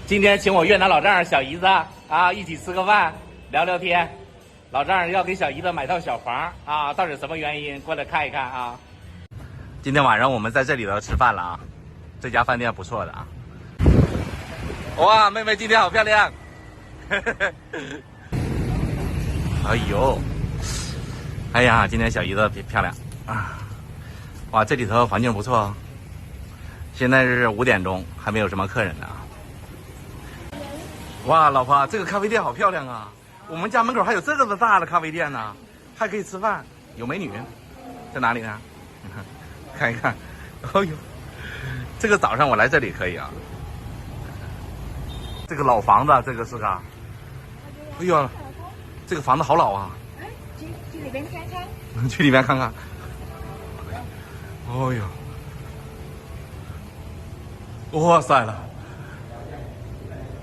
今天请我越南老丈人小姨子啊，一起吃个饭，聊聊天。老丈人要给小姨子买套小房啊，到底什么原因？过来看一看啊。今天晚上我们在这里头吃饭了啊，这家饭店不错的啊。哇，妹妹今天好漂亮！哎呦，哎呀，今天小姨子漂亮啊！哇，这里头环境不错啊。现在是5点钟，还没有什么客人呢。哇，老婆，这个咖啡店好漂亮啊！我们家门口还有这个大的咖啡店呢，还可以吃饭，有美女，在哪里呢？看一看，哎呦，这个早上我来这里可以啊。这个老房子，这个是个，哎呦，这个房子好老啊！去里边看看。去里面看看。哎呦，哇塞了！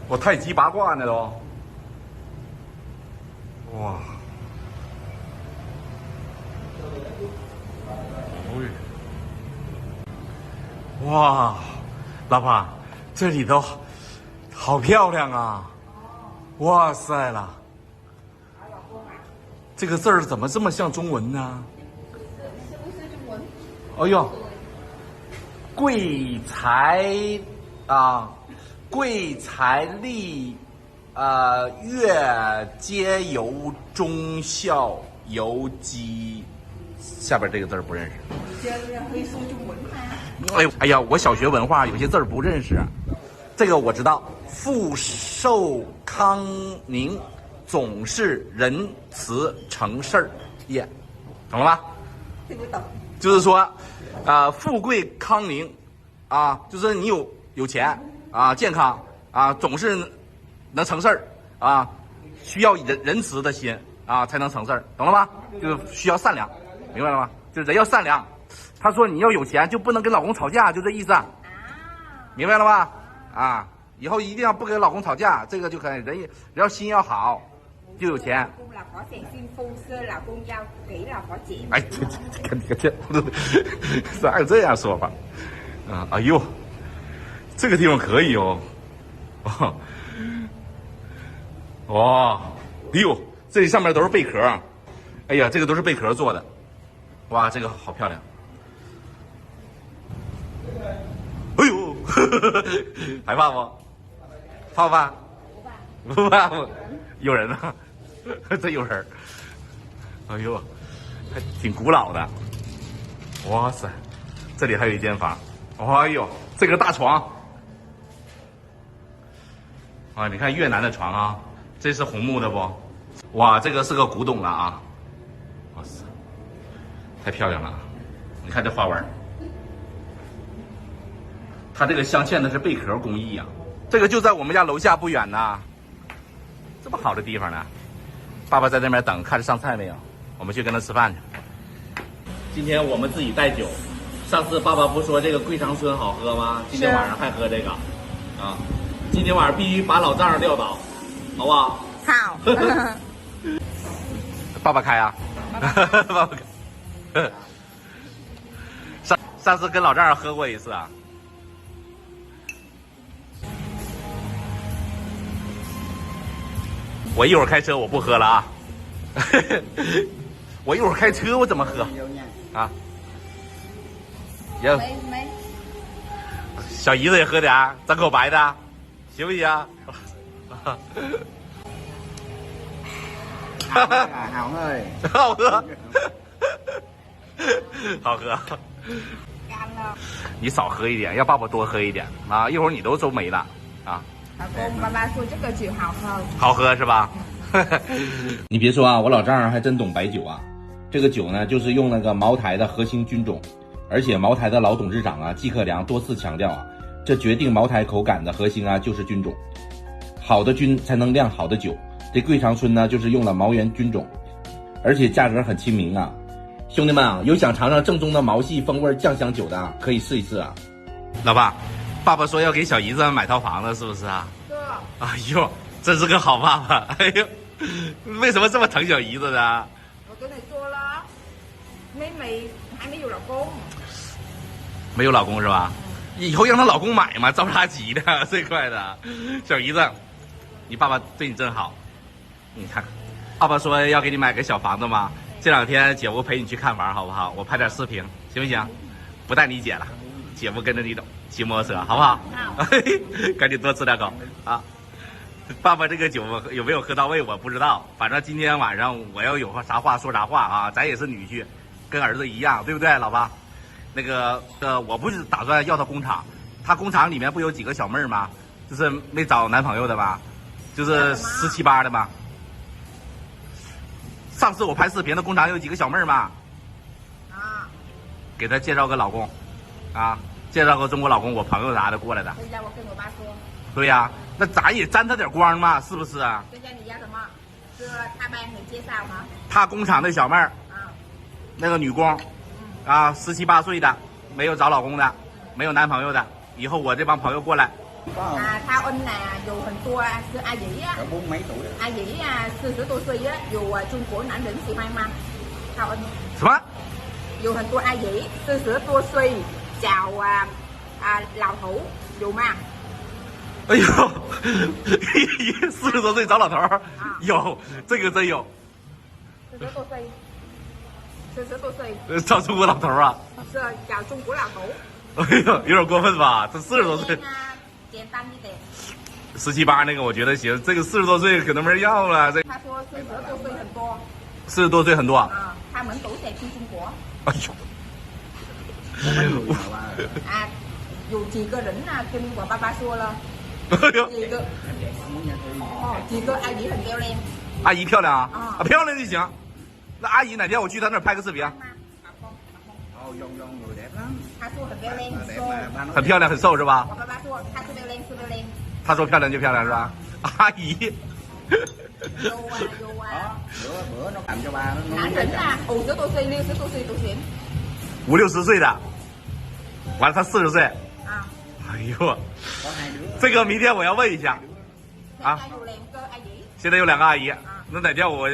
我太极八卦呢都。哇！哇，老婆，这里头好漂亮啊！哇塞了！这个字儿怎么这么像中文呢？是不是中文？哎呦，贵财啊，贵财力越街油中校油机，下边这个字儿不认识。这会说中文吗？哎呀，我小学文化有些字儿不认识，这个我知道。富寿康宁，总是仁慈成事儿业，懂了吧？听不懂。就是说，富贵康宁，啊，就是你有钱啊，健康啊，总是能成事儿啊，需要仁慈的心啊，才能成事儿，懂了吗？就是需要善良，明白了吗？就是人要善良。他说你要有钱就不能跟老公吵架，就这意思，明白了吧？啊，以后一定要不跟老公吵架，这个就可以。人要心要好，就有钱。老婆诚信付出，老公要给老婆钱。哎，这咋有这样说法？啊，哎呦，这个地方可以哦。哇，哎呦，这里上面都是贝壳。哎呀，这个都是贝壳做的。哇，这个好漂亮。哎呦，害怕不？怕不怕？不怕不？有人呢，真有人。哎呦，还挺古老的。哇塞，这里还有一间房。哎呦，这个大床。啊，你看越南的床啊，这是红木的不？哇，这个是个古董了啊。哇塞，太漂亮了！你看这花纹。它这个镶嵌的是贝壳工艺啊，这个就在我们家楼下不远呢，这么好的地方呢。爸爸在那边等，看着上菜没有？我们去跟他吃饭去。今天我们自己带酒，上次爸爸不说这个贵长春好喝吗？今天晚上还喝这个，啊，今天晚上必须把老丈人撂倒，好不好？好。爸爸开啊，爸爸开。上次跟老丈人喝过一次啊。我一会儿开车，我不喝了啊！我一会儿开车，我怎么喝？啊？也没。小姨子也喝点，整口白的，行不行？好喝，好喝，好喝。干了。你少喝一点，要爸爸多喝一点啊！一会儿你都没了啊！老公，爸爸说这个酒好喝，好喝是吧？你别说啊，我老丈人还真懂白酒啊。这个酒呢，就是用那个茅台的核心菌种，而且茅台的老董事长啊季克良多次强调啊，这决定茅台口感的核心啊就是菌种，好的菌才能酿好的酒。这贵长春呢，就是用了茅原菌种，而且价格很亲民啊。兄弟们啊，有想尝尝正宗的毛细风味酱香酒的，可以试一试啊。老爸，爸爸说要给小姨子买套房子，是不是啊？是。哎呦，真是个好爸爸！哎呦，为什么这么疼小姨子呢？我跟你说了，妹妹还没有老公。没有老公是吧？以后让她老公买嘛，着啥急的？这块的，小姨子，你爸爸对你真好。你看，爸爸说要给你买个小房子嘛，这2天姐夫陪你去看房好不好？我拍点视频，行不行？不带你姐了，姐夫跟着你走，骑摩托车，好不好？好。赶紧多吃点口啊！爸爸这个酒有没有喝到位我不知道，反正今天晚上我要有啥话说啥话啊！咱也是女婿，跟儿子一样，对不对，老爸？那个我不是打算要他工厂，他工厂里面不有几个小妹儿吗？就是没找男朋友的吧？就是17、18的吗？上次我拍视频的工厂有几个小妹儿嘛？啊，给他介绍个老公，啊，介绍个中国老公，我朋友啥的过来的。现在我跟我爸说。对呀、那咱也沾他点光嘛，是不是啊？现在你要什么？是他帮你介绍吗？他工厂的小妹儿，啊，那个女工，啊，17、18岁的，没有找老公的，没有男朋友的，以后我这帮朋友过来。他ân là dù hình tua sư A Dĩ á, 40 mấy tuổi. A Dĩ sư sửa tôi suy á, dù Trung Quốc nản đỉnh xì mang mang. Thao ân. 什么？ Dù hình tua A Dĩ, sư sửa tôi suy, chào lão thủ, dù mà. 哎呦，40多岁找老头儿，有这个真有。sư sửa tôi suy, sư sửa tôi suy. 找中国老头儿啊？ 是chào Trung Quốc lão thủ. 哎呦，有点过分吧？这40多岁。简单一点。17、18那个我觉得行，这个40多岁可能没人要了。这他说40多岁很多。 40多岁很多。啊，他们都想去中国。哎呦。有几个人跟我爸爸说了。哎呦。几个阿姨很漂亮。阿姨漂亮啊？啊，漂亮就行。那阿姨哪天我去她那儿拍个视频。 他说很漂亮，很瘦。很漂亮，很瘦是吧？我爸爸说他是漂亮，是漂亮。他说漂亮就漂亮是吧？阿姨。有啊有啊。Bữa nó cầm cho ba nó. 男人啊，50多岁、60多岁都行。50、60岁的，完了他40岁。啊。哎呦，这个明天我要问一下。啊。现在有2个阿姨。那哪天我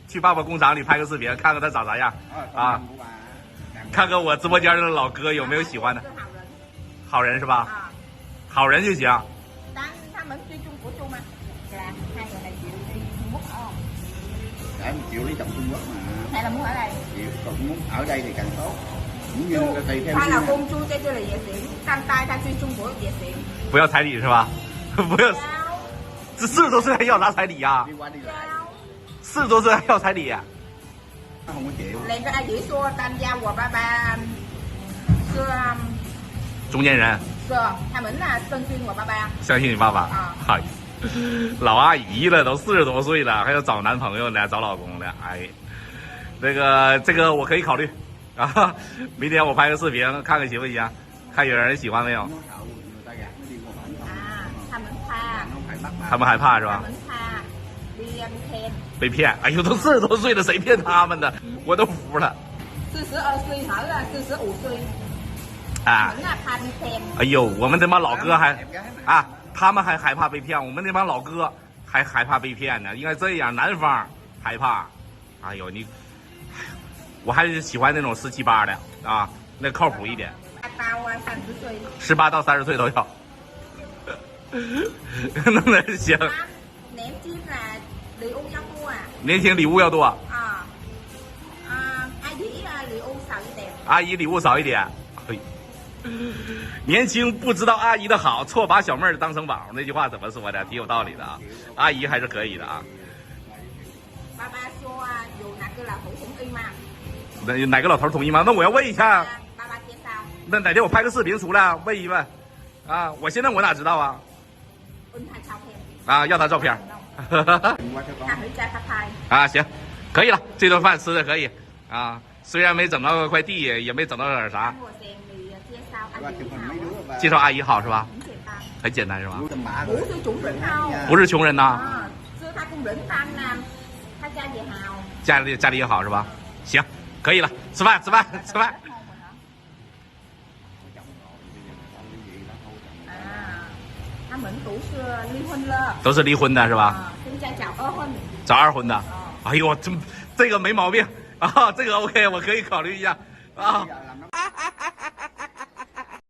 去爸爸工厂里拍个视频，看看他长啥样啊？ 看看我直播间的老哥有没有喜欢的，好人是吧？啊，好人就行。他们去中国住吗？là 2 người này chịu đi Trung Quốc không? Để mà chịu lấy chồng Trung Quốc mà. Hay là muốn ở đây? Chịu, còn muốn ở đây thì càng tốt. Cũng như là tùy theo. 她老公住在这里也行，但带她去中国也行。不要彩礼是吧？不要。这40多岁还要啥彩礼呀？40多岁还要彩礼？ không có chịu. Lên cái A Dĩ xua tam gia của ba是中间人。是，他们相信我爸爸。相信你爸爸。啊。嗨，老阿姨了，都40多岁了，还要找男朋友呢，找老公呢。哎，这个我可以考虑啊。明天我拍个视频，看看行不行？看有人喜欢没有？啊，他们怕。他们害怕是吧？他们怕被骗。哎呦，都40多岁了，谁骗他们的？我都服了。42岁好了，45岁。啊。哎呦，我们这帮老哥还他们还害怕被骗，我们那帮老哥还害怕被骗呢。应该这样，男方害怕。哎呦你，我还是喜欢那种17、18的啊，那靠谱一点。18到30岁都要。那行。年轻礼物要多。啊。阿姨礼物少一点。嘿。年轻不知道阿姨的好，错把小妹儿当成宝，那句话怎么说的？挺有道理的啊。阿姨还是可以的啊。爸爸说有哪个老头同意吗？哪个老头同意吗？那我要问一下。爸爸介绍。那哪天我拍个视频出来问一问。啊，我现在我哪知道啊？啊，要他照片。啊，行，可以了，这顿饭吃的可以啊。虽然没整到块地，也没整到点啥。介绍阿姨好是吧？很简单是吧？不是穷人呐。家里也好是吧？行，可以了，吃饭。他们都是离婚了。都是离婚的是吧？现在找二婚。找二婚的。哎呦，这个没毛病啊，这个 OK， 我可以考虑一下啊。